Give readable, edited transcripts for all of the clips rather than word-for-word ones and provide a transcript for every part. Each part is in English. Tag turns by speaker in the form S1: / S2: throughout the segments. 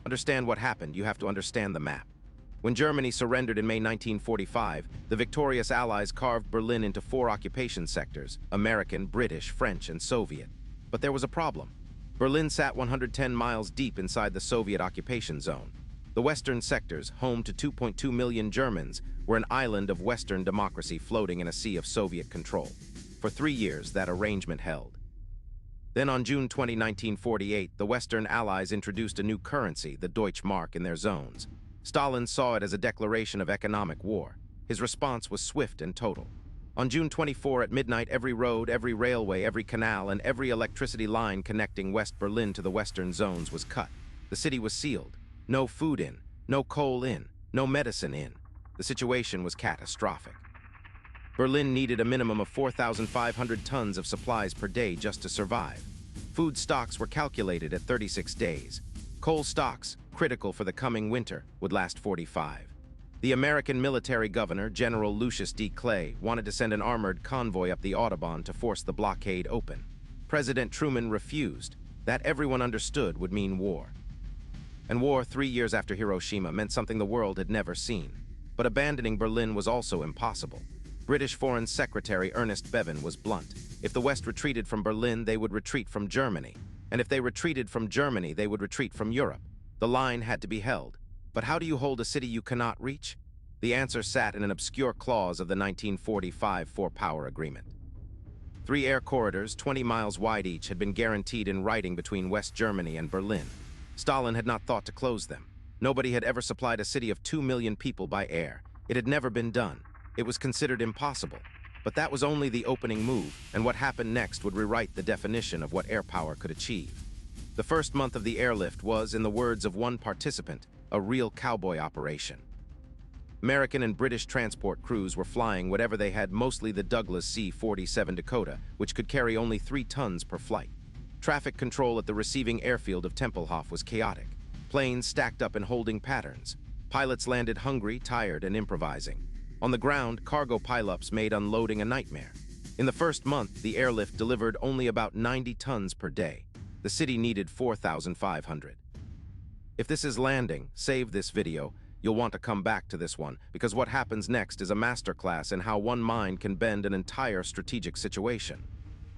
S1: Understand what happened, you have to understand the map. When Germany surrendered in May 1945, the victorious Allies carved Berlin into 4 occupation sectors: American, British, French, and Soviet. But there was a problem. Berlin sat 110 miles deep inside the Soviet occupation zone. The western sectors, home to 2.2 million Germans, were an island of Western democracy floating in a sea of Soviet control. For 3 years, that arrangement held. Then on June 20, 1948, the Western Allies introduced a new currency, the Deutschmark, in their zones. Stalin saw it as a declaration of economic war. His response was swift and total. On June 24 at midnight, every road, every railway, every canal, and every electricity line connecting West Berlin to the western zones was cut. The city was sealed. No food in, no coal in, no medicine in. The situation was catastrophic. Berlin needed a minimum of 4,500 tons of supplies per day just to survive. Food stocks were calculated at 36 days. Coal stocks, critical for the coming winter, would last 45. The American military governor, General Lucius D. Clay, wanted to send an armored convoy up the Autobahn to force the blockade open. President Truman refused. That, everyone understood, would mean war. And war 3 years after Hiroshima meant something the world had never seen. But abandoning Berlin was also impossible. British Foreign Secretary Ernest Bevin was blunt. If the West retreated from Berlin, they would retreat from Germany. And if they retreated from Germany, they would retreat from Europe. The line had to be held. But how do you hold a city you cannot reach? The answer sat in an obscure clause of the 1945 Four-Power Agreement. 3 air corridors, 20 miles wide each, had been guaranteed in writing between West Germany and Berlin. Stalin had not thought to close them. Nobody had ever supplied a city of 2 million people by air. It had never been done. It was considered impossible. But that was only the opening move, and what happened next would rewrite the definition of what air power could achieve. The first month of the airlift was, in the words of one participant, a real cowboy operation. American and British transport crews were flying whatever they had, mostly the Douglas C-47 Dakota, which could carry only 3 tons per flight. Traffic control at the receiving airfield of Tempelhof was chaotic. Planes stacked up in holding patterns. Pilots landed hungry, tired, and improvising. On the ground, cargo pileups made unloading a nightmare. In the first month, the airlift delivered only about 90 tons per day. The city needed 4,500. If this is landing, save this video. You'll want to come back to this one, because what happens next is a masterclass in how one mind can bend an entire strategic situation.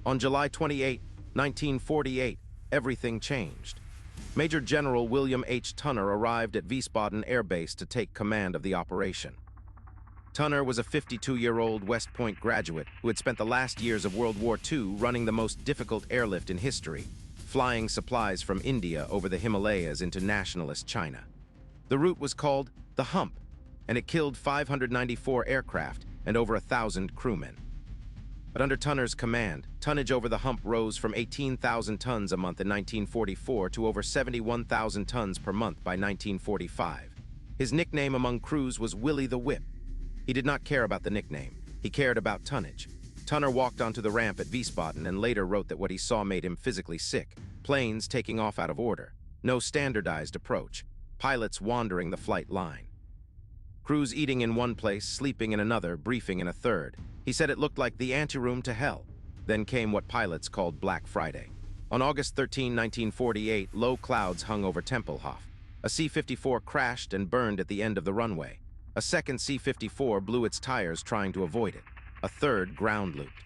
S1: On July 28, 1948, everything changed. Major General William H. Tunner arrived at Wiesbaden Air Base to take command of the operation. Tunner was a 52-year-old West Point graduate who had spent the last years of World War II running the most difficult airlift in history, flying supplies from India over the Himalayas into nationalist China. The route was called the Hump, and it killed 594 aircraft and over 1,000 crewmen. But under Tunner's command, tonnage over the Hump rose from 18,000 tons a month in 1944 to over 71,000 tons per month by 1945. His nickname among crews was Willie the Whip. He did not care about the nickname. He cared about tonnage. Tunner walked onto the ramp at Wiesbaden and later wrote that what he saw made him physically sick. Planes taking off out of order. No standardized approach. Pilots wandering the flight line. Crews eating in one place, sleeping in another, briefing in a third. He said it looked like the anteroom to hell. Then came what pilots called Black Friday. On August 13, 1948, low clouds hung over Tempelhof. A C-54 crashed and burned at the end of the runway. A second C-54 blew its tires trying to avoid it. A third ground looped.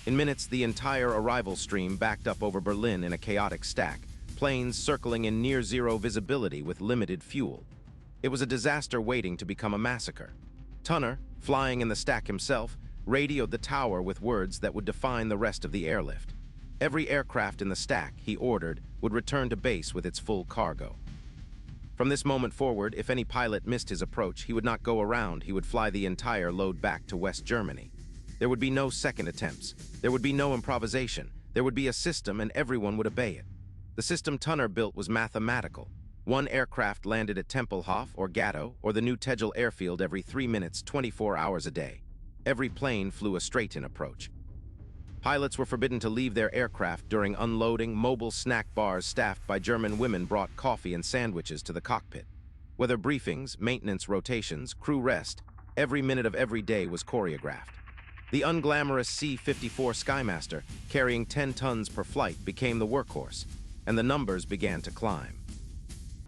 S1: In minutes, the entire arrival stream backed up over Berlin in a chaotic stack, planes circling in near-zero visibility with limited fuel. It was a disaster waiting to become a massacre. Tunner, flying in the stack himself, radioed the tower with words that would define the rest of the airlift. Every aircraft in the stack, he ordered, would return to base with its full cargo. From this moment forward, if any pilot missed his approach, he would not go around, he would fly the entire load back to West Germany. There would be no second attempts. There would be no improvisation. There would be a system and everyone would obey it. The system Tunner built was mathematical. One aircraft landed at Tempelhof or Gatto or the new Tegel airfield every 3 minutes, 24 hours a day. Every plane flew a straight-in approach. Pilots were forbidden to leave their aircraft during unloading. Mobile snack bars staffed by German women brought coffee and sandwiches to the cockpit. Whether briefings, maintenance rotations, crew rest, every minute of every day was choreographed. The unglamorous C-54 Skymaster, carrying 10 tons per flight, became the workhorse, and the numbers began to climb.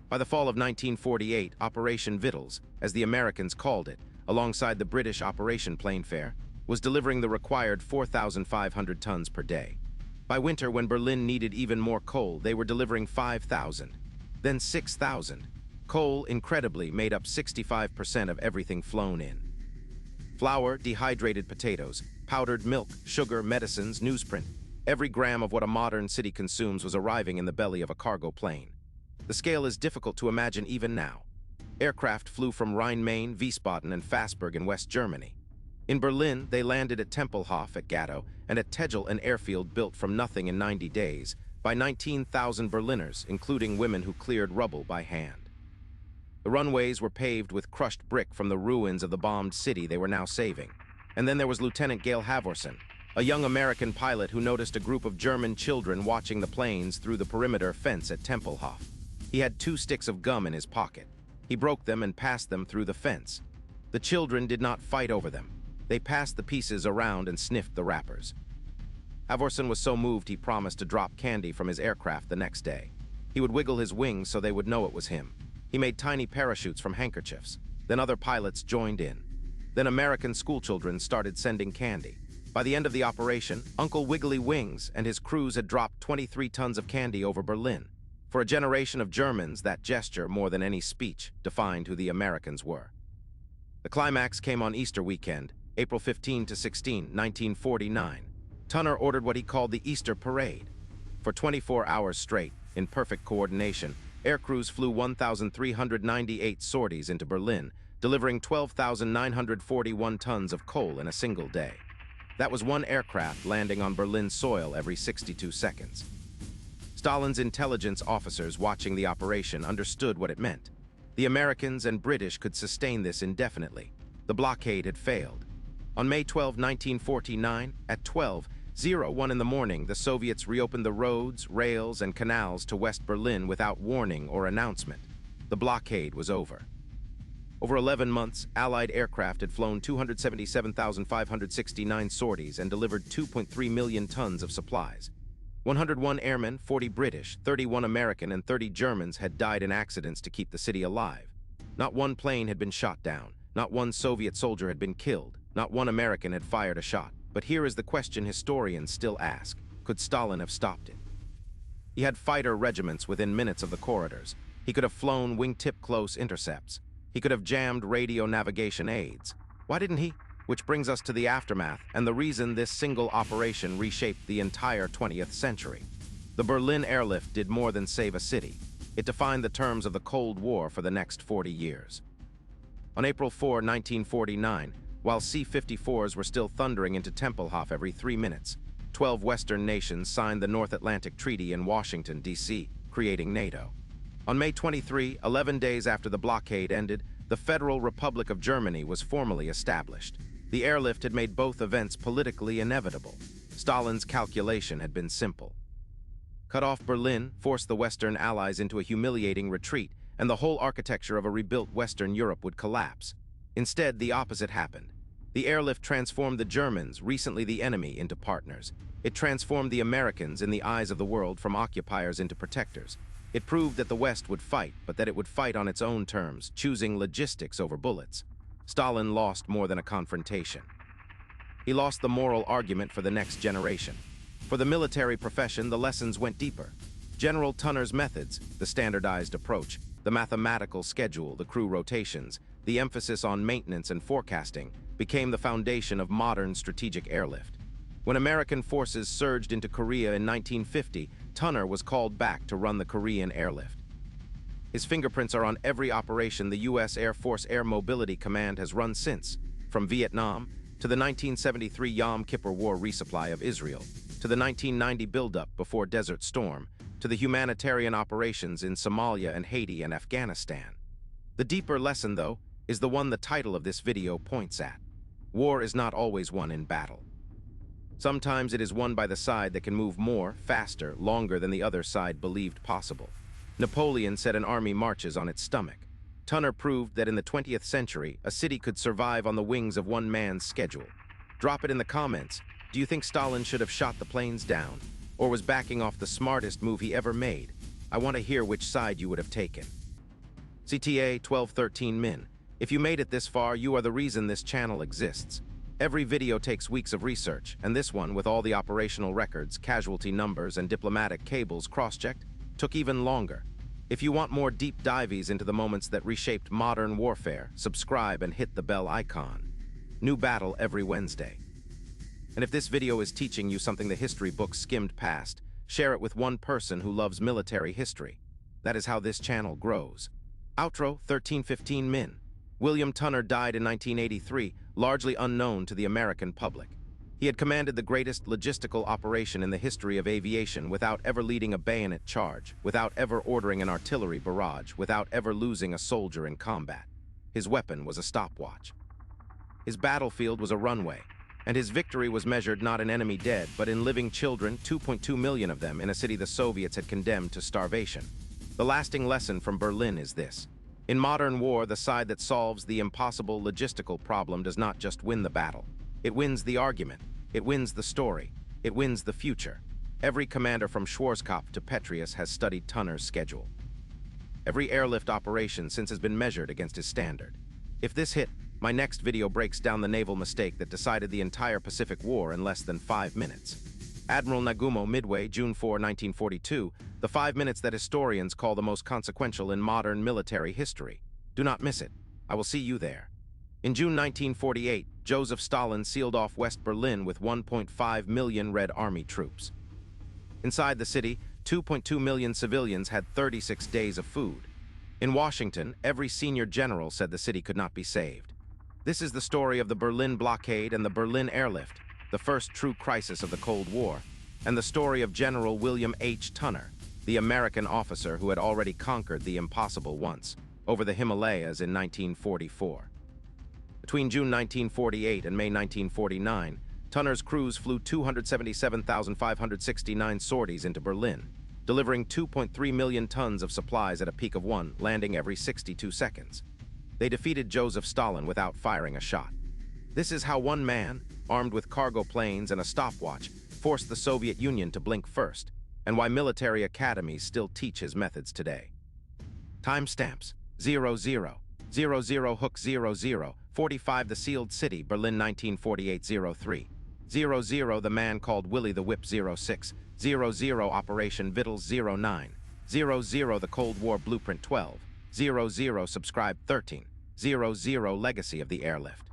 S1: By the fall of 1948, Operation Vittles, as the Americans called it, alongside the British Operation Plainfare, was delivering the required 4,500 tons per day. By winter, when Berlin needed even more coal, they were delivering 5,000, then 6,000. Coal, incredibly, made up 65% of everything flown in. Flour, dehydrated potatoes, powdered milk, sugar, medicines, newsprint. Every gram of what a modern city consumes was arriving in the belly of a cargo plane. The scale is difficult to imagine even now. Aircraft flew from Rhein-Main, Wiesbaden, and Fassberg in West Germany. In Berlin, they landed at Tempelhof at Gatto and at Tegel, an airfield built from nothing in 90 days by 19,000 Berliners, including women who cleared rubble by hand. The runways were paved with crushed brick from the ruins of the bombed city they were now saving. And then there was Lieutenant Gail Halvorsen, a young American pilot who noticed a group of German children watching the planes through the perimeter fence at Tempelhof. He had 2 sticks of gum in his pocket. He broke them and passed them through the fence. The children did not fight over them. They passed the pieces around and sniffed the wrappers. Halvorsen was so moved he promised to drop candy from his aircraft the next day. He would wiggle his wings so they would know it was him. He made tiny parachutes from handkerchiefs. Then other pilots joined in. Then American schoolchildren started sending candy. By the end of the operation, Uncle Wiggly Wings and his crews had dropped 23 tons of candy over Berlin. For a generation of Germans, that gesture, more than any speech, defined who the Americans were. The climax came on Easter weekend, April 15 to 16, 1949. Tunner ordered what he called the Easter Parade. For 24 hours straight, in perfect coordination, air crews flew 1,398 sorties into Berlin, delivering 12,941 tons of coal in a single day. That was one aircraft landing on Berlin soil every 62 seconds. Stalin's intelligence officers watching the operation understood what it meant. The Americans and British could sustain this indefinitely. The blockade had failed. On May 12, 1949, at 12:01 in the morning, the Soviets reopened the roads, rails, and canals to West Berlin without warning or announcement. The blockade was over. Over 11 months, Allied aircraft had flown 277,569 sorties and delivered 2.3 million tons of supplies. 101 airmen, 40 British, 31 American, and 30 Germans had died in accidents to keep the city alive. Not one plane had been shot down. Not one Soviet soldier had been killed. Not one American had fired a shot. But here is the question historians still ask. Could Stalin have stopped it? He had fighter regiments within minutes of the corridors. He could have flown wingtip-close intercepts. He could have jammed radio navigation aids. Why didn't he? Which brings us to the aftermath and the reason this single operation reshaped the entire 20th century. The Berlin airlift did more than save a city. It defined the terms of the Cold War for the next 40 years. On April 4, 1949, while C-54s were still thundering into Tempelhof every 3 minutes, 12 Western nations signed the North Atlantic Treaty in Washington, D.C., creating NATO. On May 23, 11 days after the blockade ended, the Federal Republic of Germany was formally established. The airlift had made both events politically inevitable. Stalin's calculation had been simple. Cut off Berlin, force the Western Allies into a humiliating retreat, and the whole architecture of a rebuilt Western Europe would collapse. Instead, the opposite happened. The airlift transformed the Germans, recently the enemy, into partners. It transformed the Americans, in the eyes of the world, from occupiers into protectors. It proved that the West would fight, but that it would fight on its own terms, choosing logistics over bullets. Stalin lost more than a confrontation. He lost the moral argument for the next generation. For the military profession, the lessons went deeper. General Tunner's methods, the standardized approach, the mathematical schedule, the crew rotations, the emphasis on maintenance and forecasting, became the foundation of modern strategic airlift. When American forces surged into Korea in 1950, Tunner was called back to run the Korean airlift. His fingerprints are on every operation the U.S. Air Force Air Mobility Command has run since, from Vietnam to the 1973 Yom Kippur War resupply of Israel, to the 1990 buildup before Desert Storm, to the humanitarian operations in Somalia and Haiti and Afghanistan. The deeper lesson, though, is the one the title of this video points at. War is not always won in battle. Sometimes it is won by the side that can move more, faster, longer than the other side believed possible. Napoleon said an army marches on its stomach. Tunner proved that in the 20th century, a city could survive on the wings of one man's schedule. Drop it in the comments. Do you think Stalin should have shot the planes down? Or was backing off the smartest move he ever made? I want to hear which side you would have taken. CTA 1213 Min. If you made it this far, you are the reason this channel exists. Every video takes weeks of research, and this one, with all the operational records, casualty numbers, and diplomatic cables cross-checked, took even longer. If you want more deep dives into the moments that reshaped modern warfare, subscribe and hit the bell icon. New battle every Wednesday. And if this video is teaching you something the history books skimmed past, share it with one person who loves military history. That is how this channel grows. Outro 1315 Min. William Tunner died in 1983, largely unknown to the American public. He had commanded the greatest logistical operation in the history of aviation without ever leading a bayonet charge, without ever ordering an artillery barrage, without ever losing a soldier in combat. His weapon was a stopwatch. His battlefield was a runway, and his victory was measured not in enemy dead, but in living children, 2.2 million of them, in a city the Soviets had condemned to starvation. The lasting lesson from Berlin is this. In modern war, the side that solves the impossible logistical problem does not just win the battle. It wins the argument. It wins the story. It wins the future. Every commander from Schwarzkopf to Petraeus has studied Tunner's schedule. Every airlift operation since has been measured against his standard. If this hit, my next video breaks down the naval mistake that decided the entire Pacific War in less than 5 minutes. Admiral Nagumo, Midway, June 4, 1942, the 5 minutes that historians call the most consequential in modern military history. Do not miss it. I will see you there. In June 1948, Joseph Stalin sealed off West Berlin with 1.5 million Red Army troops. Inside the city, 2.2 million civilians had 36 days of food. In Washington, every senior general said the city could not be saved. This is the story of the Berlin blockade and the Berlin airlift, the first true crisis of the Cold War, and the story of General William H. Tunner, the American officer who had already conquered the impossible once, over the Himalayas in 1944. Between June 1948 and May 1949, Tunner's crews flew 277,569 sorties into Berlin, delivering 2.3 million tons of supplies at a peak of 1, landing every 62 seconds. They defeated Joseph Stalin without firing a shot. This is how one man, armed with cargo planes and a stopwatch, forced the Soviet Union to blink first, and why military academies still teach his methods today. Timestamps: 00, 00 Hook 00, 45 The Sealed City, Berlin 1948-03, 00 The Man Called Willie the Whip 06, 00 Operation Vittles 09, 00 The Cold War Blueprint 12, 00 Subscribe 13, 00 Legacy of the Airlift.